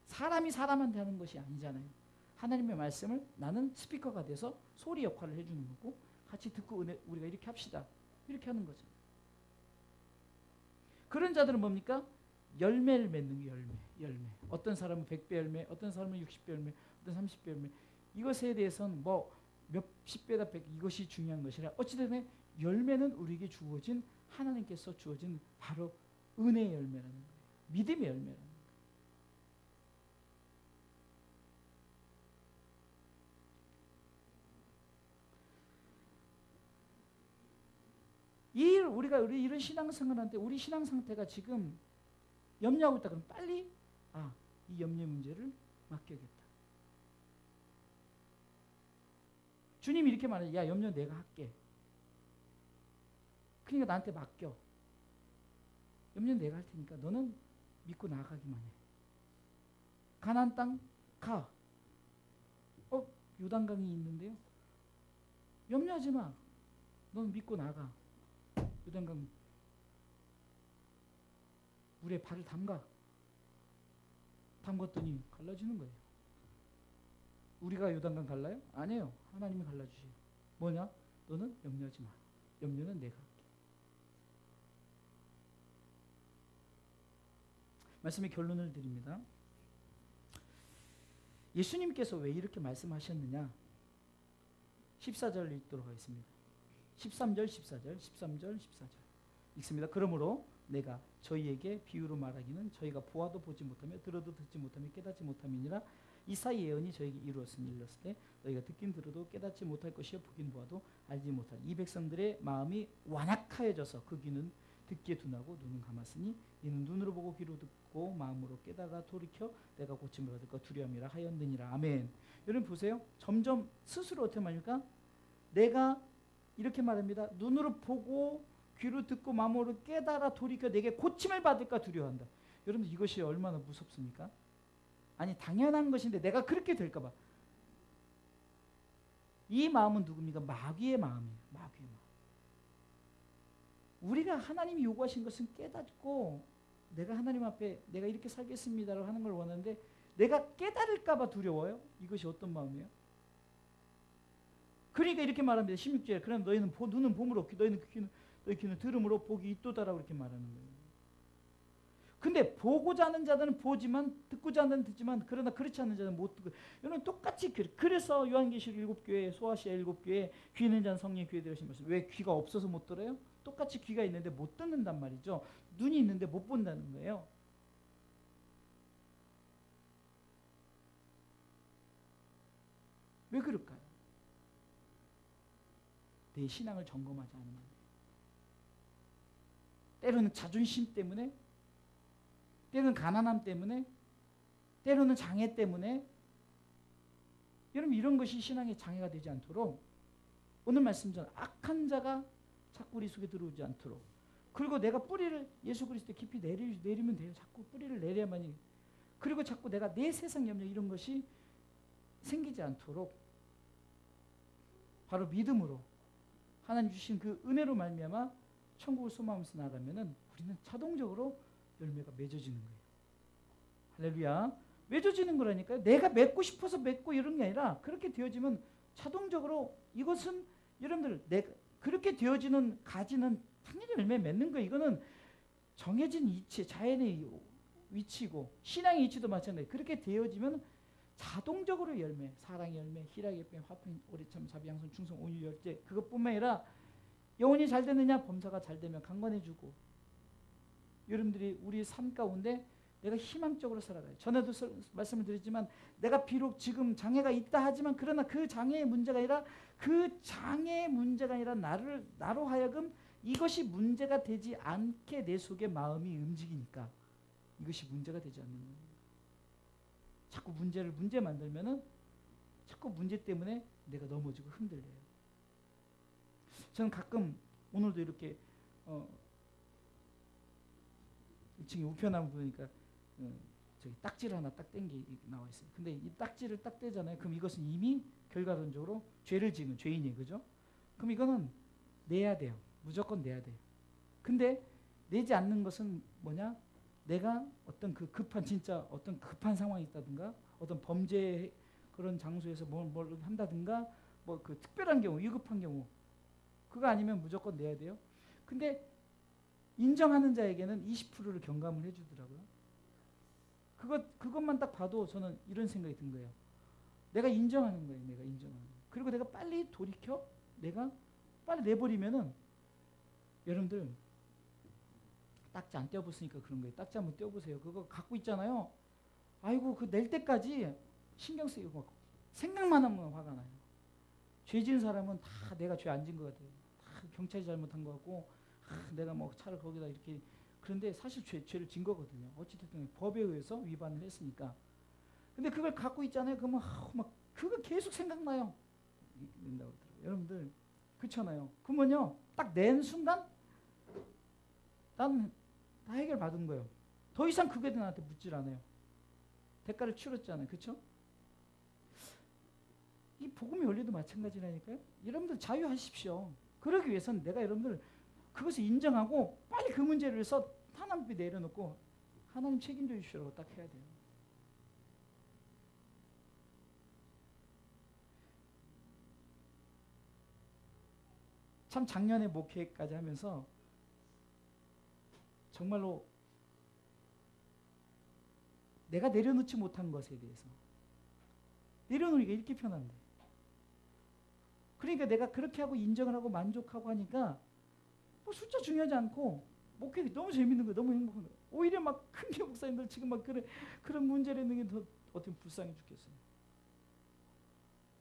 사람이 사람한테 하는 것이 아니잖아요. 하나님의 말씀을 나는 스피커가 돼서 소리 역할을 해주는 거고, 같이 듣고 우리가 이렇게 합시다. 이렇게 하는 거죠. 그런 자들은 뭡니까? 열매를 맺는 게 열매. 어떤 사람은 100배 열매, 어떤 사람은 60배 열매, 어떤 30배 열매. 이것에 대해서는 뭐 몇십 배다 100, 이것이 중요한 것이라, 어찌됐든 열매는 우리에게 주어진, 하나님께서 주어진 바로 은혜의 열매라는 거예요. 믿음의 열매라는 거예요. 우리가 이런 신앙생활한테 우리 신앙 상태가 지금 염려하고 있다 그러면 빨리 이 염려 문제를 맡겨야겠다. 주님이 이렇게 말해요. 야, 염려 내가 할게. 그러니까 나한테 맡겨. 염려 내가 할 테니까 너는 믿고 나아가기만 해. 가나안 땅 가. 요단강이 있는데요. 염려하지 마. 너는 믿고 나가. 요단강 물에 발을 담갔더니 갈라지는 거예요. 우리가 요단강 갈라요? 아니에요. 하나님이 갈라주세요. 뭐냐? 너는 염려하지 마. 염려는 내가 할게. 말씀의 결론을 드립니다. 예수님께서 왜 이렇게 말씀하셨느냐? 14절 읽도록 하겠습니다. 13절, 14절, 13절, 14절 읽습니다. 그러므로 내가 저희에게 비유로 말하기는 저희가 보아도 보지 못하며 들어도 듣지 못하며 깨닫지 못함이니라. 이사야 예언이 저에게 이루었으니 이르렀을 때 너희가 듣긴 들어도 깨닫지 못할 것이요 보긴 보아도 알지 못할 이 백성들의 마음이 완악하여져서 그 귀는 듣기에 둔하고 눈은 감았으니 이는 눈으로 보고 귀로 듣고 마음으로 깨다가 돌이켜 내가 고침을 얻을까 두려움이라 하였느니라. 아멘. 여러분 보세요. 점점 스스로 어떻게 말합니까? 내가 이렇게 말합니다. 눈으로 보고 귀로 듣고 마음으로 깨달아 돌이켜 내게 고침을 받을까 두려워한다. 여러분 이것이 얼마나 무섭습니까? 아니 당연한 것인데 내가 그렇게 될까 봐. 이 마음은 누굽니까? 마귀의 마음이에요. 마귀의 마음. 우리가 하나님이 요구하신 것은 깨닫고 내가 하나님 앞에 내가 이렇게 살겠습니다라고 하는 걸 원하는데 내가 깨달을까 봐 두려워요. 이것이 어떤 마음이에요? 그러니까 이렇게 말합니다. 16절에 그럼 너희는 눈은 봄으로 너희 귀는 들음으로 복이 있도다라고 이렇게 말하는 거예요. 근데 보고자 하는 자들은 보지만 듣고자 하는 자는 듣지만 그러나 그렇지 않는 자는 못 듣고. 이런 똑같이 그래서 요한계시록 7교회, 소아시아 7교회 귀 있는 자는 성령의 귀에 들으신 말씀. 왜 귀가 없어서 못 들어요? 똑같이 귀가 있는데 못 듣는단 말이죠. 눈이 있는데 못 본다는 거예요. 왜 그럴까요? 내 신앙을 점검하지 않는 거예요. 때로는 자존심 때문에, 때로는 가난함 때문에, 때로는 장애 때문에. 여러분 이런 것이 신앙의 장애가 되지 않도록 오늘 말씀처럼 악한 자가 자꾸 우리 속에 들어오지 않도록, 그리고 내가 뿌리를 예수 그리스도에 깊이 내리면 돼요. 자꾸 뿌리를 내려야만이. 그리고 자꾸 내가 내 세상 염려 이런 것이 생기지 않도록 바로 믿음으로 하나님 주신 그 은혜로 말미암아 천국을 소망하면서 나가면은 우리는 자동적으로 열매가 맺어지는 거예요. 할렐루야. 맺어지는 거라니까요. 내가 맺고 싶어서 맺고 이런 게 아니라 그렇게 되어지면 자동적으로 이것은 여러분들 내가 그렇게 되어지는 가지는 당연히 열매 맺는 거예요. 이거는 정해진 이치, 자연의 위치고 신앙의 이치도 마찬가지예요. 그렇게 되어지면 자동적으로 열매, 사랑의 열매, 희락의 열매, 화평, 오래참, 자비, 양선, 충성, 온유, 열제 그것뿐만 아니라 영혼이 잘 되느냐? 범사가 잘 되면 강건해주고. 여러분들이 우리 삶 가운데 내가 희망적으로 살아가요. 전에도 말씀을 드렸지만 내가 비록 지금 장애가 있다 하지만 그러나 그 장애의 문제가 아니라 그 장애의 문제가 아니라 나로 하여금 이것이 문제가 되지 않게 내 속에 마음이 움직이니까 이것이 문제가 되지 않는 거예요. 자꾸 문제를 문제 만들면은 자꾸 문제 때문에 내가 넘어지고 흔들려요. 저는 가끔 오늘도 이렇게 2층에 우편함을 보니까 저기 딱지를 하나 딱 뗀 게 나와 있어요. 근데 이 딱지를 딱 떼잖아요. 그럼 이것은 이미 결과론적으로 죄를 지은 죄인이에요. 그죠? 그럼 이거는 내야 돼요. 무조건 내야 돼요. 근데 내지 않는 것은 뭐냐? 내가 어떤 그 급한 진짜 어떤 급한 상황이 있다든가 어떤 범죄 그런 장소에서 뭘 한다든가 뭐 그 특별한 경우, 위급한 경우 그거 아니면 무조건 내야 돼요. 근데 인정하는 자에게는 20%를 경감을 해주더라고요. 그것만 딱 봐도 저는 이런 생각이 든 거예요. 내가 인정하는 거예요. 내가 인정하는 거예요. 그리고 내가 빨리 돌이켜 내가 빨리 내버리면은 여러분들 딱지 안 떼어봤으니까 그런 거예요. 딱지 한번 떼어보세요. 그거 갖고 있잖아요. 아이고 그 낼 때까지 신경 쓰이고 막 생각만 하면 화가 나요. 죄 지은 사람은 다 내가 죄 안 지은 것 같아요. 다 경찰이 잘못한 것 같고 내가 뭐 차를 거기다 이렇게 그런데 사실 죄를 진 거거든요. 어찌됐든 법에 의해서 위반을 했으니까. 근데 그걸 갖고 있잖아요. 그러면 막 그거 계속 생각나요. 된다고 그러더라고요. 여러분들 그렇잖아요. 그러면요 딱 낸 순간 나는 다 해결받은 거예요. 더 이상 그게 나한테 묻질 않아요. 대가를 치렀잖아요. 그렇죠? 이 복음의 원리도 마찬가지라니까요. 여러분들 자유하십시오. 그러기 위해서는 내가 여러분들 그것을 인정하고 빨리 그 문제를 해서 하나님 앞에 내려놓고 하나님 책임져 주시라고 딱 해야 돼요. 참 작년에 목회까지 하면서 정말로 내가 내려놓지 못한 것에 대해서 내려놓으니까 이렇게 편한데 그러니까 내가 그렇게 하고 인정을 하고 만족하고 하니까 뭐 숫자 중요하지 않고 목회 너무 재밌는 거예요. 너무 행복한 거예요. 오히려 막 큰 교 목사님들 지금 막 그런 문제를 있는 게 더 어떻게 불쌍해 죽겠어요.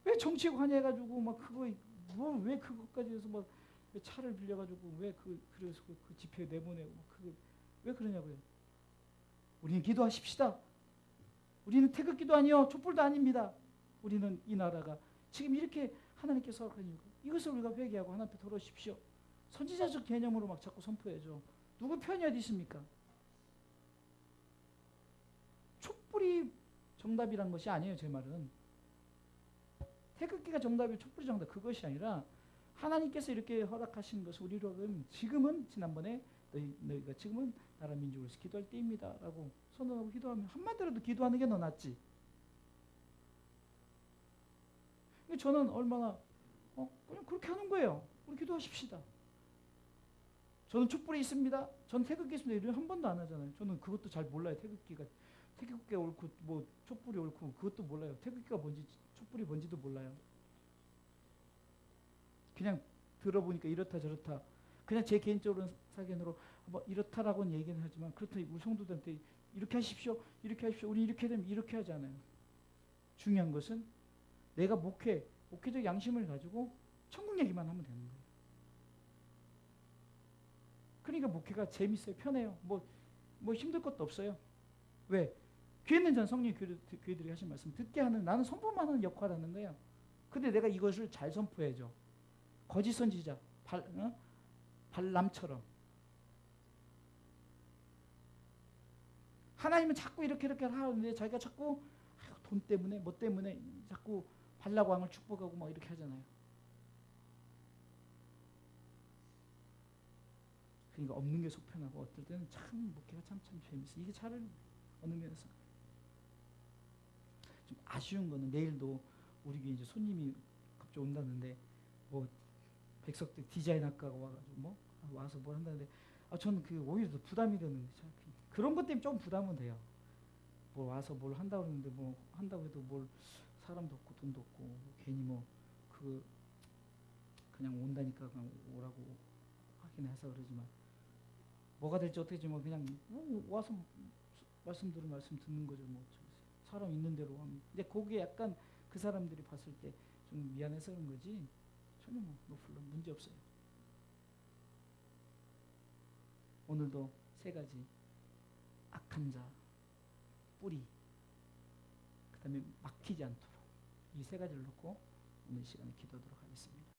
왜 정치에 관여해가지고 막 그거 뭐 왜 그것까지 해서 막 왜 차를 빌려가지고 왜 그래서 그 집회 내보내고 그게 왜 그러냐고요. 우리는 기도하십시다. 우리는 태극기도 아니요 촛불도 아닙니다. 우리는 이 나라가 지금 이렇게 하나님께서 허락한 이유가 이것을 우리가 회개하고 하나님 앞에 돌아오십시오. 선지자적 개념으로 막 자꾸 선포해줘. 누구 편이 어디 있습니까? 촛불이 정답이란 것이 아니에요. 제 말은. 태극기가 정답이고 촛불이 정답 그것이 아니라 하나님께서 이렇게 허락하신 것을 우리로 지금은 지난번에 너희가 지금은 나라 민족을 위해서 기도할 때입니다. 라고 선언하고 기도하면 한마디라도 기도하는 게 더 낫지. 저는 얼마나 그냥 그렇게 하는 거예요. 우리 기도하십시다. 저는 촛불이 있습니다. 저는 태극기 있습니다. 이런 한 번도 안 하잖아요. 저는 그것도 잘 몰라요. 태극기가 옳고 뭐 촛불이 옳고 그것도 몰라요. 태극기가 뭔지 촛불이 뭔지도 몰라요. 그냥 들어보니까 이렇다 저렇다. 그냥 제 개인적으로 사견으로 뭐 이렇다라고는 얘기는 하지만 그렇다니 우리 성도들한테 이렇게 하십시오. 이렇게 하십시오. 우리 이렇게 되면 이렇게 하잖아요. 중요한 것은 내가 목회적 양심을 가지고 천국 얘기만 하면 되는 거예요. 그러니까 목회가 재밌어요. 편해요. 뭐 힘들 것도 없어요. 왜? 귀 있는 전 성령 교회들이 하신 말씀 듣게 하는, 나는 선포만 하는 역할을 하는 거예요. 근데 내가 이것을 잘 선포해줘. 거짓 선지자 발람처럼. 하나님은 자꾸 이렇게 하는데 자기가 자꾸 돈 때문에 뭐 때문에 자꾸 발락 왕을 축복하고 막 이렇게 하잖아요. 그러니까 없는 게 속편하고 어떨 때는 참 목회가 참 재밌어. 이게 차라리 어느 면에서 좀 아쉬운 거는 내일도 우리 교회 이제 손님이 갑자기 온다는데 뭐 백석대 디자인 학과가 와가지고 뭐 와서 뭘 한다는데 저는 그 오히려 더 부담이 되는데 그런 것 때문에 좀 부담은 돼요. 뭐 와서 뭘 한다고 그러는데 뭐 한다고 해도 뭘 사람도 없고 돈도 없고 뭐 괜히 뭐 그냥 온다니까 그냥 오라고 하긴 해서 그러지만 뭐가 될지 어떻게 되지만 그냥 와서 말씀 듣는 거죠. 뭐 사람 있는 대로 하면. 근데 거기에 약간 그 사람들이 봤을 때 좀 미안해서 그런 거지 전혀 뭐 물론 문제 없어요. 오늘도 세 가지 악한 자, 뿌리, 그 다음에 막히지 않도록 이 세 가지를 놓고 오늘 시간에 기도하도록 하겠습니다.